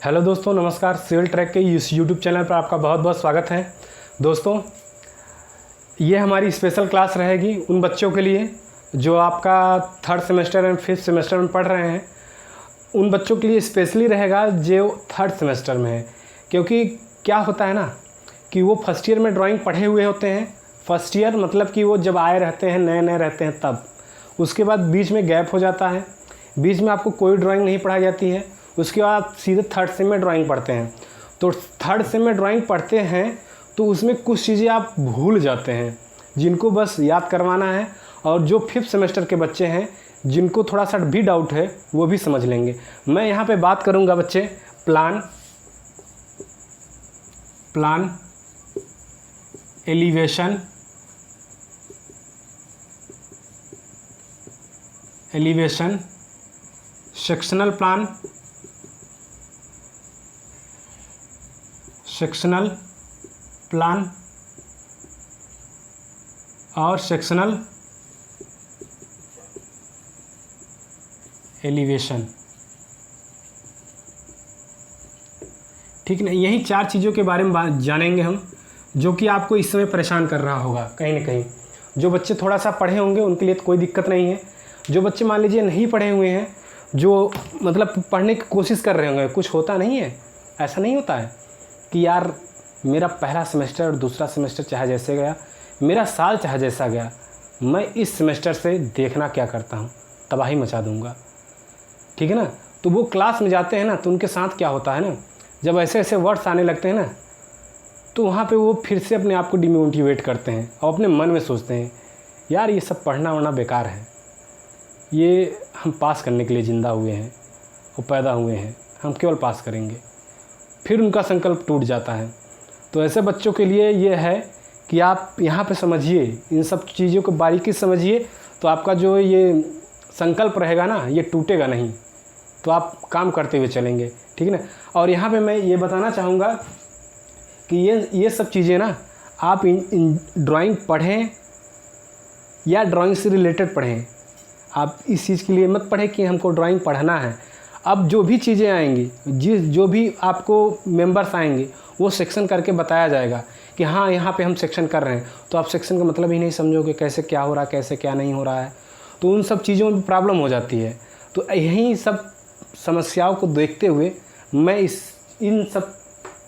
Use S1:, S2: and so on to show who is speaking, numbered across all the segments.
S1: Hello दोस्तों, नमस्कार। Civil track के इस यूट्यूब चैनल पर आपका बहुत बहुत स्वागत है। दोस्तों, ये हमारी स्पेशल क्लास रहेगी उन बच्चों के लिए जो आपका third semester and fifth semester में पढ़ रहे हैं। उन बच्चों के लिए स्पेशली रहेगा जो थर्ड सेमेस्टर में है, क्योंकि क्या होता है ना कि वो फर्स्ट ईयर में ड्राइंग पढ़े हुए होते हैं। फर्स्ट ईयर मतलब कि वो जब आए रहते हैं, नए नए रहते हैं, तब उसके बाद बीच में गैप हो जाता है, बीच में आपको कोई ड्राइंग नहीं पढ़ाई जाती है। उसके बाद सीधे थर्ड सेम में ड्राइंग पढ़ते हैं। तो थर्ड सेम में ड्राइंग पढ़ते हैं तो उसमें कुछ चीज़ें आप भूल जाते हैं जिनको बस याद करवाना है, और जो फिफ्थ सेमेस्टर के बच्चे हैं जिनको थोड़ा सा भी डाउट है वो भी समझ लेंगे। मैं यहाँ पे बात करूँगा बच्चे प्लान, एलिवेशन, सेक्शनल प्लान और सेक्शनल एलिवेशन। ठीक है ना, यही चार चीज़ों के बारे में जानेंगे हम, जो कि आपको इस समय परेशान कर रहा होगा कहीं ना कहीं। जो बच्चे थोड़ा सा पढ़े होंगे उनके लिए तो कोई दिक्कत नहीं है। जो बच्चे मान लीजिए नहीं पढ़े हुए हैं, जो मतलब पढ़ने की कोशिश कर रहे होंगे, कुछ होता नहीं है, ऐसा नहीं होता है कि यार मेरा पहला सेमेस्टर और दूसरा सेमेस्टर चाहे जैसे गया, मेरा साल चाहे जैसा गया, मैं इस सेमेस्टर से देखना क्या करता हूँ, तबाही मचा दूँगा। ठीक है ना। तो वो क्लास में जाते हैं ना, तो उनके साथ क्या होता है ना, जब ऐसे ऐसे वर्ड्स आने लगते हैं ना, तो वहाँ पे वो फिर से अपने आप को डिमोटिवेट करते हैं और अपने मन में सोचते हैं यार ये सब पढ़ना वढ़ना बेकार है, ये हम पास करने के लिए ज़िंदा हुए हैं और पैदा हुए हैं, हम केवल पास करेंगे। फिर उनका संकल्प टूट जाता है। तो ऐसे बच्चों के लिए ये है कि आप यहाँ पे समझिए, इन सब चीज़ों को बारीकी से समझिए, तो आपका जो ये संकल्प रहेगा ना, ये टूटेगा नहीं, तो आप काम करते हुए चलेंगे। ठीक है ना। और यहाँ पे मैं ये बताना चाहूँगा कि ये सब चीज़ें ना, आप इन ड्राइंग पढ़ें या ड्राइंग से रिलेटेड पढ़ें, आप इस चीज़ के लिए मत पढ़ें कि हमको ड्राइंग पढ़ना है। अब जो भी चीज़ें आएंगी, जो भी आपको मेंबर्स आएंगे, वो सेक्शन करके बताया जाएगा कि हाँ यहाँ पे हम सेक्शन कर रहे हैं, तो आप सेक्शन का मतलब ही नहीं समझोगे, कैसे क्या हो रहा है, कैसे क्या नहीं हो रहा है, तो उन सब चीज़ों में प्रॉब्लम हो जाती है। तो यही सब समस्याओं को देखते हुए मैं इन सब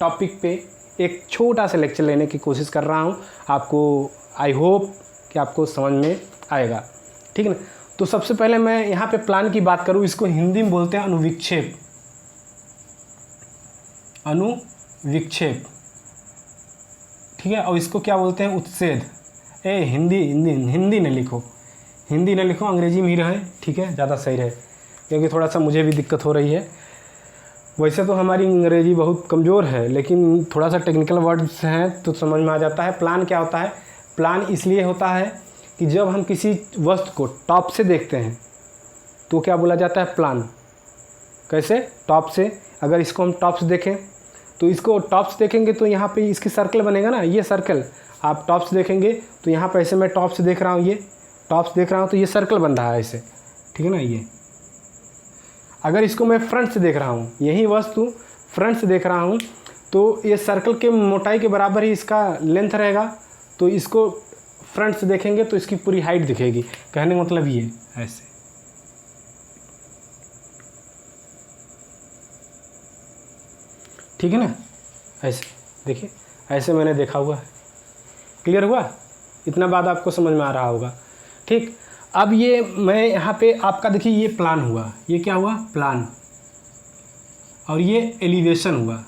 S1: टॉपिक पे एक छोटा सा लेक्चर लेने की कोशिश कर रहा हूँ। आपको आई होप कि आपको समझ में आएगा। ठीक है ना। तो सबसे पहले मैं यहाँ पे प्लान की बात करूँ, इसको हिंदी में बोलते हैं अनुविक्षेप। ठीक है। और इसको क्या बोलते हैं, उत्सेद। हिंदी न लिखो, अंग्रेजी में ही रहे, ठीक है, ज़्यादा सही रहे, क्योंकि थोड़ा सा मुझे भी दिक्कत हो रही है। वैसे तो हमारी अंग्रेजी बहुत कमज़ोर है, लेकिन थोड़ा सा टेक्निकल वर्ड्स हैं तो समझ में आ जाता है। प्लान क्या होता है, प्लान इसलिए होता है कि जब हम किसी वस्तु को टॉप से देखते हैं तो क्या बोला जाता है, प्लान। कैसे, टॉप से। अगर इसको हम टॉप से देखें तो इसको टॉप से देखेंगे तो यहाँ पे इसकी सर्कल बनेगा ना, ये सर्कल आप टॉप से देखेंगे तो यहाँ पे ऐसे मैं टॉप से देख रहा हूँ, ये टॉप से देख रहा हूँ तो ये सर्कल बन रहा है ऐसे। ठीक है ना। ये अगर इसको मैं फ्रंट से देख रहा हूँ, यही वस्तु फ्रंट से देख रहा हूँ, तो ये सर्कल के मोटाई के बराबर ही इसका लेंथ रहेगा। तो इसको फ्रंट से देखेंगे तो इसकी पूरी हाइट दिखेगी। कहने का मतलब ये ऐसे। ठीक है ना, ऐसे देखिए, ऐसे मैंने देखा हुआ है। क्लियर हुआ? इतना बात आपको समझ में आ रहा होगा। ठीक। अब ये मैं यहाँ पे आपका देखिए, ये प्लान हुआ, ये क्या हुआ, प्लान, और ये एलिवेशन हुआ,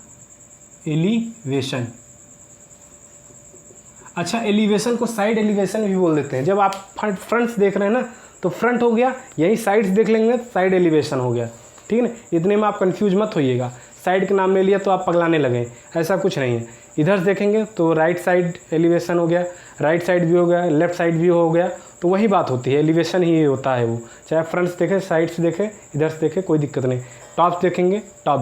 S1: एलिवेशन। अच्छा, एलिवेशन को साइड एलिवेशन भी बोल देते हैं। जब आप फ्रंट से देख रहे हैं ना, तो फ्रंट हो गया, यही साइड से देख लेंगे साइड एलिवेशन हो गया। ठीक है ना। इतने में आप कंफ्यूज मत होइएगा, साइड के नाम ले लिया तो आप पगलाने लगे, ऐसा कुछ नहीं है। इधर से देखेंगे तो राइट साइड एलिवेशन हो गया, राइट साइड भी हो गया, लेफ्ट साइड भी हो गया, तो वही बात होती है, एलिवेशन ही होता है वो। चाहे फ्रंट से देखें, साइड से देखें, इधर से देखें, कोई दिक्कत नहीं। टॉप से देखेंगे, टॉप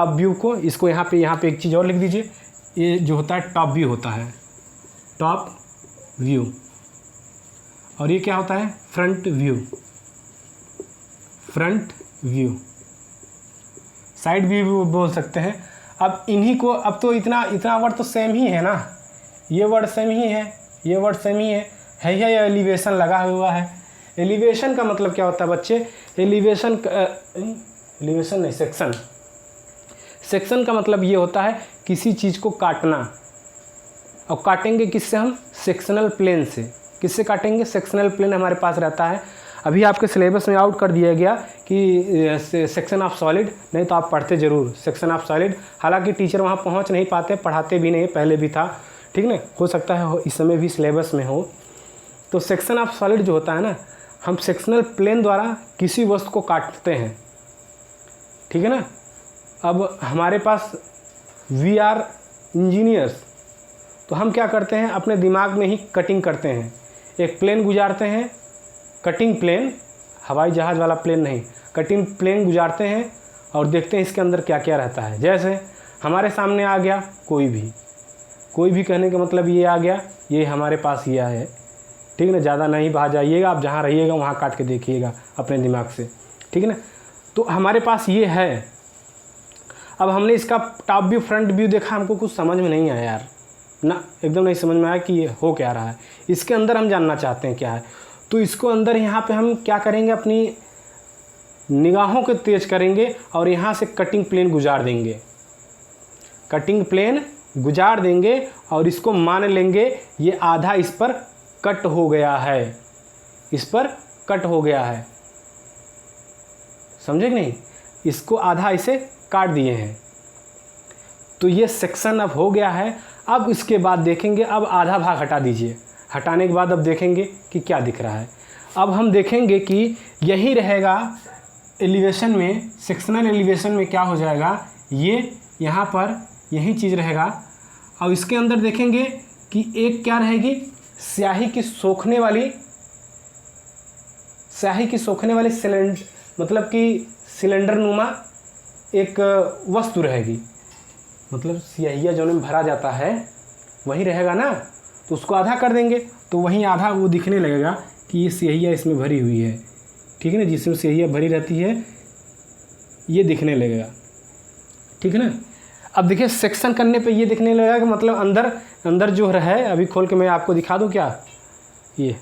S1: व्यू को इसको यहाँ पे एक चीज़ और लिख दीजिए, ये जो होता है टॉप व्यू होता है, टॉप व्यू। और ये क्या होता है, फ्रंट व्यू। साइड व्यू भी बोल सकते हैं। अब इन्हीं को, अब तो इतना वर्ड तो सेम ही है ना, ये वर्ड सेम ही है, ये वर्ड सेम ही है ये एलिवेशन लगा हुआ है। एलिवेशन का मतलब क्या होता है बच्चे? एलिवेशन नहीं, सेक्शन। सेक्शन का मतलब ये होता है किसी चीज़ को काटना। और काटेंगे किससे हम? सेक्शनल प्लेन से। किससे काटेंगे? सेक्शनल प्लेन हमारे पास रहता है। अभी आपके सिलेबस में आउट कर दिया गया कि सेक्शन ऑफ सॉलिड, नहीं तो आप पढ़ते ज़रूर सेक्शन ऑफ सॉलिड। हालांकि टीचर वहाँ पहुँच नहीं पाते, पढ़ाते भी नहीं, पहले भी था, ठीक ना, हो सकता है इस समय भी सिलेबस में हो। तो सेक्शन ऑफ सॉलिड जो होता है ना, हम सेक्शनल प्लेन द्वारा किसी वस्तु को काटते हैं, ठीक है ना। अब हमारे पास वी आर इंजीनियर्स, तो हम क्या करते हैं? अपने दिमाग में ही कटिंग करते हैं, एक प्लेन गुजारते हैं, कटिंग प्लेन, हवाई जहाज़ वाला प्लेन नहीं, कटिंग प्लेन गुजारते हैं और देखते हैं इसके अंदर क्या क्या रहता है। जैसे हमारे सामने आ गया कोई भी कहने का मतलब ये आ गया, ये हमारे पास ये है, ठीक है ना। ज़्यादा नहीं बाहर जाइएगा, आप जहाँ रहिएगा वहाँ काट के देखिएगा अपने दिमाग से, ठीक है ना। तो हमारे पास ये है। अब हमने इसका टॉप व्यू फ्रंट व्यू देखा, हमको कुछ समझ में नहीं आया यार ना, एकदम नहीं समझ में आया कि ये हो क्या रहा है। इसके अंदर हम जानना चाहते हैं क्या है, तो इसको अंदर यहाँ पे हम क्या करेंगे? अपनी निगाहों को तेज करेंगे और यहाँ से कटिंग प्लेन गुजार देंगे, कटिंग प्लेन गुजार देंगे और इसको मान लेंगे ये आधा इस पर कट हो गया है, इस पर कट हो गया है, समझे कि नहीं? इसको आधा इसे काट दिए हैं, तो ये सेक्शन अब हो गया है। अब इसके बाद देखेंगे, अब आधा भाग हटा दीजिए, हटाने के बाद अब देखेंगे कि क्या दिख रहा है। अब हम देखेंगे कि यही रहेगा एलिवेशन में, सेक्शनल एलिवेशन में क्या हो जाएगा, ये यहाँ पर यही चीज़ रहेगा। अब इसके अंदर देखेंगे कि एक क्या रहेगी, स्याही की सोखने वाली सिलेंडर, मतलब कि सिलेंडर नुमा एक वस्तु रहेगी, मतलब स्याहिया जो में भरा जाता है वही रहेगा ना, तो उसको आधा कर देंगे तो वहीं आधा वो दिखने लगेगा कि ये स्याहिया इसमें भरी हुई है, ठीक है ना। जिसमें स्याहिया भरी रहती है ये दिखने लगेगा, ठीक है ना। अब देखिए सेक्शन करने पे ये दिखने लगेगा कि मतलब अंदर जो है, अभी खोल के मैं आपको दिखा दूँ क्या, ये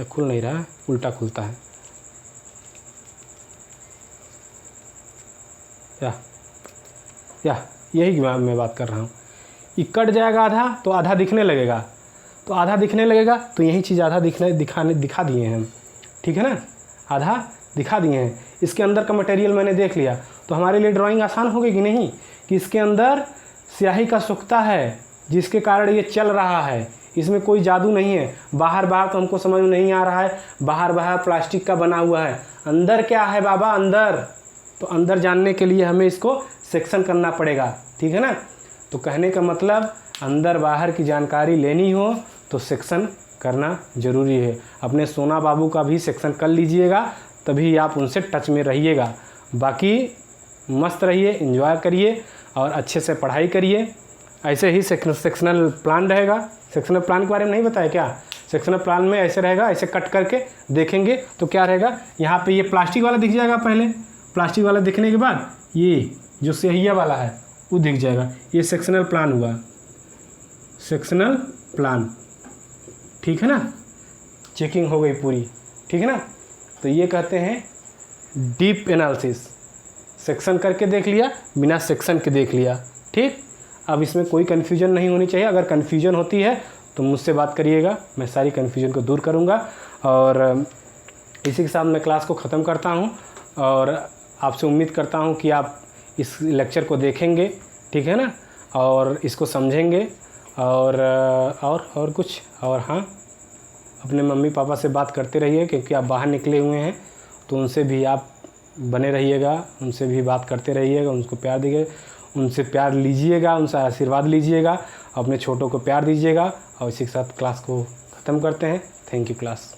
S1: खुल नहीं रहा, उल्टा खुलता है, या यही मैं बात कर रहा हूँ। ये कट जाएगा आधा, तो आधा दिखने लगेगा, तो यही चीज़ आधा दिखा दिए हैं हम, ठीक है ना, आधा दिखा दिए हैं। इसके अंदर का मटेरियल मैंने देख लिया, तो हमारे लिए ड्राइंग आसान हो गई कि नहीं, कि इसके अंदर स्याही का सोखता है जिसके कारण ये चल रहा है, इसमें कोई जादू नहीं है। बाहर तो हमको समझ में नहीं आ रहा है, बाहर प्लास्टिक का बना हुआ है, अंदर क्या है बाबा, अंदर, तो अंदर जानने के लिए हमें इसको सेक्शन करना पड़ेगा, ठीक है ना। तो कहने का मतलब अंदर बाहर की जानकारी लेनी हो तो सेक्शन करना ज़रूरी है। अपने सोना बाबू का भी सेक्शन कर लीजिएगा, तभी आप उनसे टच में रहिएगा। बाकी मस्त रहिए, एंजॉय करिए और अच्छे से पढ़ाई करिए। ऐसे ही सेक्शनल प्लान रहेगा। सेक्शनल प्लान के बारे में नहीं बताया क्या? सेक्शनल प्लान में ऐसे रहेगा, ऐसे कट करके देखेंगे तो क्या रहेगा, यहाँ पे ये प्लास्टिक वाला दिख जाएगा। पहले प्लास्टिक वाला दिखने के बाद ये जो स्याहिया वाला है वो दिख जाएगा। ये सेक्शनल प्लान हुआ, सेक्शनल प्लान, ठीक है ना। चेकिंग हो गई पूरी, ठीक है ना। तो ये कहते हैं डीप एनालिसिस, सेक्शन करके देख लिया, बिना सेक्शन के देख लिया, ठीक। अब इसमें कोई कन्फ्यूजन नहीं होनी चाहिए। अगर कन्फ्यूजन होती है तो मुझसे बात करिएगा, मैं सारी कन्फ्यूजन को दूर करूँगा। और इसी के साथ मैं क्लास को ख़त्म करता हूँ और आपसे उम्मीद करता हूँ कि आप इस लेक्चर को देखेंगे, ठीक है ना, और इसको समझेंगे और कुछ। और हाँ, अपने मम्मी पापा से बात करते रहिए, क्योंकि आप बाहर निकले हुए हैं तो उनसे भी आप बने रहिएगा, उनसे भी बात करते रहिएगा, उनको प्यार दीजिए, उनसे प्यार लीजिएगा, उनसे आशीर्वाद लीजिएगा, अपने छोटों को प्यार दीजिएगा। और इसी के साथ क्लास को ख़त्म करते हैं। Thank you class.